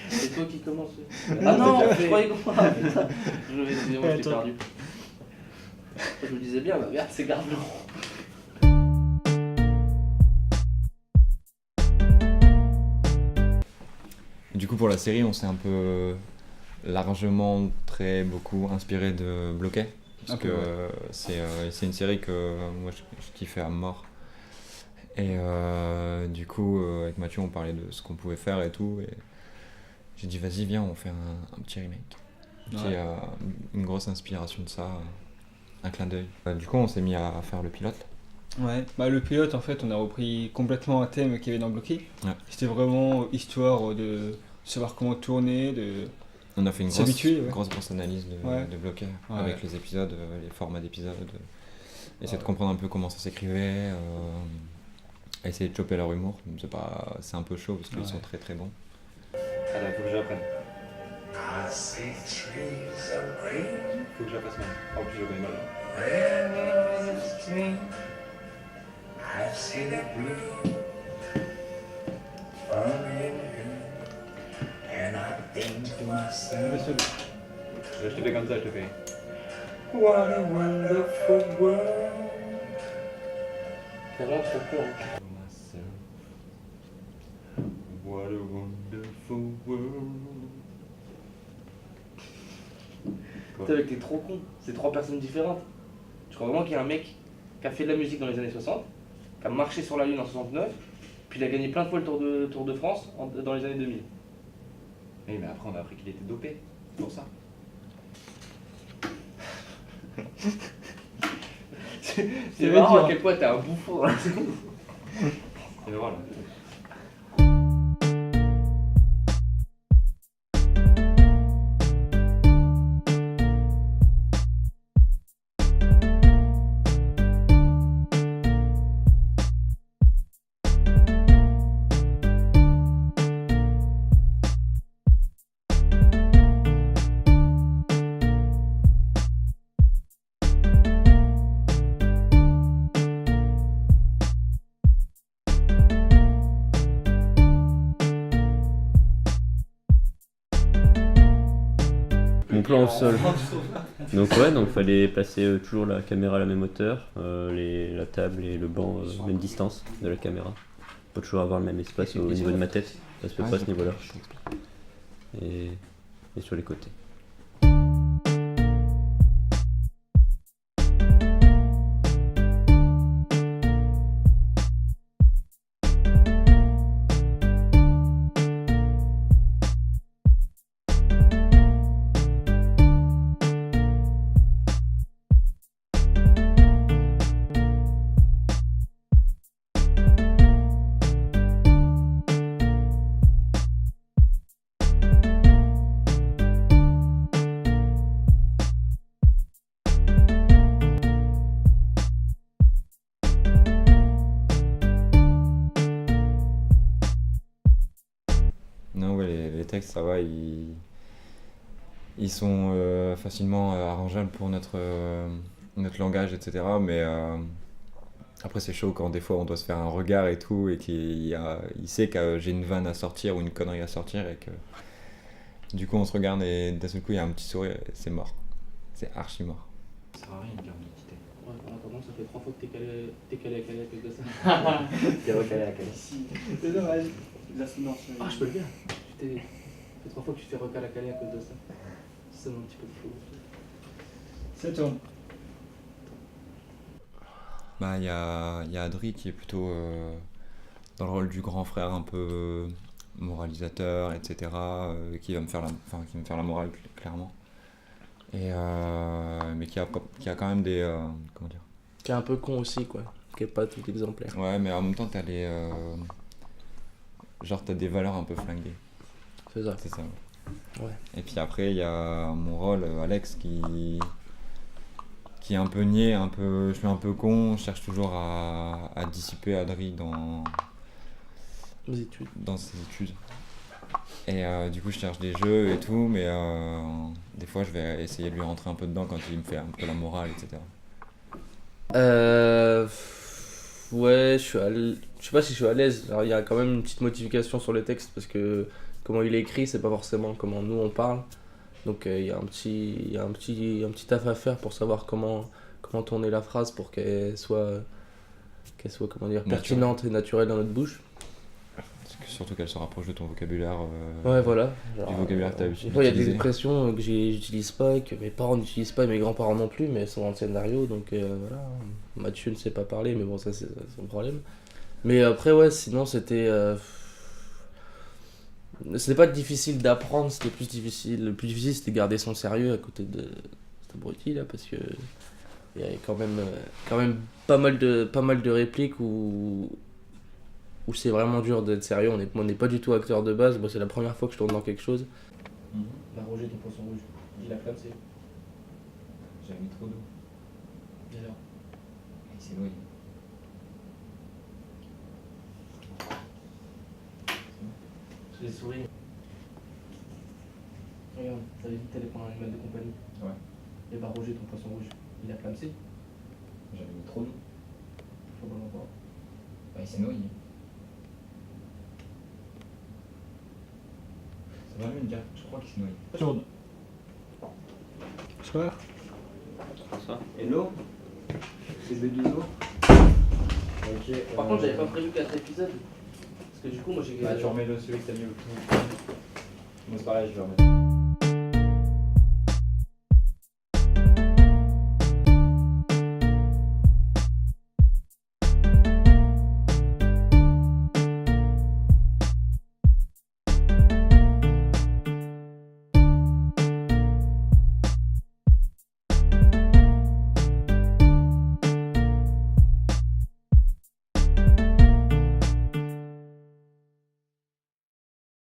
C'est toi qui commence. Ah non, je croyais qu'on putain. Excusez-moi, je t'ai perdu. Je me disais bien, bah merde, c'est Garde Blanc. Du coup, pour la série, on s'est un peu largement beaucoup inspiré de Bloquet. Parce que c'est une série que moi je kiffais à mort. Et du coup, avec Mathieu, on parlait de ce qu'on pouvait faire et tout. Et j'ai dit, vas-y, viens, on fait un petit remake. Une grosse inspiration de ça, un clin d'œil. Du coup, on s'est mis à faire le pilote. Ouais, bah le pilote, en fait, on a repris complètement un thème qu'il y avait dans Bloquet. Ouais. C'était vraiment histoire de savoir comment tourner, On a fait une s'habituer, grosse analyse de Bloquet, avec les épisodes, les formats d'épisodes. Essayer de comprendre un peu comment ça s'écrivait, essayer de choper leur humour. C'est un peu chaud parce qu'ils sont très très bons. Alors, faut que j'apprenne. I see trees of green, Faut que je la fasse même. En plus, je connais mal. red in the stream. I see the blue from in here, and I think to myself, Je te fais comme ça, je te fais. what a wonderful world. C'est vrai, je peux. What a wonderful world. T'es avec t'es trop con, c'est trois personnes différentes. Je crois vraiment qu'il y a un mec qui a fait de la musique dans les années 60, qui a marché sur la Lune en 69, puis il a gagné plein de fois le Tour de France dans les années 2000. Oui, mais après, on a appris qu'il était dopé. C'est pour ça. C'est marrant à quel point t'es un bouffon. Et voilà. Mon plan au sol. Donc fallait placer toujours la caméra à la même hauteur, la table et le banc même distance de la caméra. Faut toujours avoir le même espace au niveau de ma tête, ça se fait pas à ce niveau-là. Et sur les côtés. Non, ouais, les textes, ça va, ils sont facilement arrangeables pour notre langage, etc. Mais après, c'est chaud quand des fois on doit se faire un regard et tout, et qu'il sait que j'ai une vanne à sortir ou une connerie à sortir, et que du coup on se regarde et d'un seul coup il y a un petit sourire, et c'est mort. C'est archi mort. Ça sert à rien de garder l'identité. Ouais, comment ça fait 3 fois que t'es calé à Calais à cause de ça. T'es recalé à Calais. C'est dommage. Ah, je peux le dire. Ça fait 3 fois que tu te fais recaler à Calais à cause de ça. C'est un petit peu fou. C'est toi. Bah, il y a Adri qui est plutôt dans le rôle du grand frère un peu moralisateur, etc. Qui va me faire la morale, clairement. Et mais qui a quand même des comment dire. Qui est un peu con aussi, quoi. Qui est pas tout exemplaire. Ouais, mais en même temps t'as t'as des valeurs un peu flinguées. C'est ça. C'est ça. Ouais. Et puis après il y a mon rôle, Alex, qui est un peu niais, je suis un peu con, je cherche toujours à dissiper Adri dans ses études. Et du coup je cherche des jeux et tout, mais des fois je vais essayer de lui rentrer un peu dedans quand il me fait un peu la morale, etc. Ouais, je sais pas si je suis à l'aise. Alors, il y a quand même une petite modification sur le texte parce que comment il est écrit, c'est pas forcément comment nous on parle. Donc il y a un petit taf à faire pour savoir comment tourner la phrase pour qu'elle soit comment dire, pertinente et naturelle dans notre bouche. Surtout qu'elle se rapproche de ton vocabulaire. Ouais, voilà. Du vocabulaire que t'as l'habitude Des fois, il y a des d'utiliser. expressions que j'utilise pas, que mes parents n'utilisent pas et mes grands-parents non plus, mais elles sont dans le scénario, donc voilà. Mathieu ne sait pas parler, mais bon, ça c'est son problème. Mais après, ouais, sinon c'était. C'était pas difficile d'apprendre, c'était plus difficile. Le plus difficile, c'était garder son sérieux à côté de cet abruti là, parce que il y avait quand même pas mal de répliques où c'est vraiment dur d'être sérieux. On n'est pas du tout acteur de base. Moi, c'est la première fois que je tourne dans quelque chose. Bah, Roger, ton poisson rouge, il a flamme, c'est. J'avais mis trop d'eau. Déjà. Il s'est noyé. J'ai souri. Regarde, t'avais dit que t'allais prendre un animal de compagnie. Ouais. Et bah, Roger, ton poisson rouge, il a flamme, c'est. J'avais mis trop d'eau. Faut pas l'entendre. Bah, il s'est noyé. Ça va mieux me dire, je crois qu'il s'est noyé. Tourne. Bonsoir. Hello. C'est B2O. Ok. Par contre, j'avais pas prévu 4 épisodes. Parce que du coup, moi j'ai. Bah, tu remets celui que t'as mis au tout. Moi, c'est pareil, je vais remettre.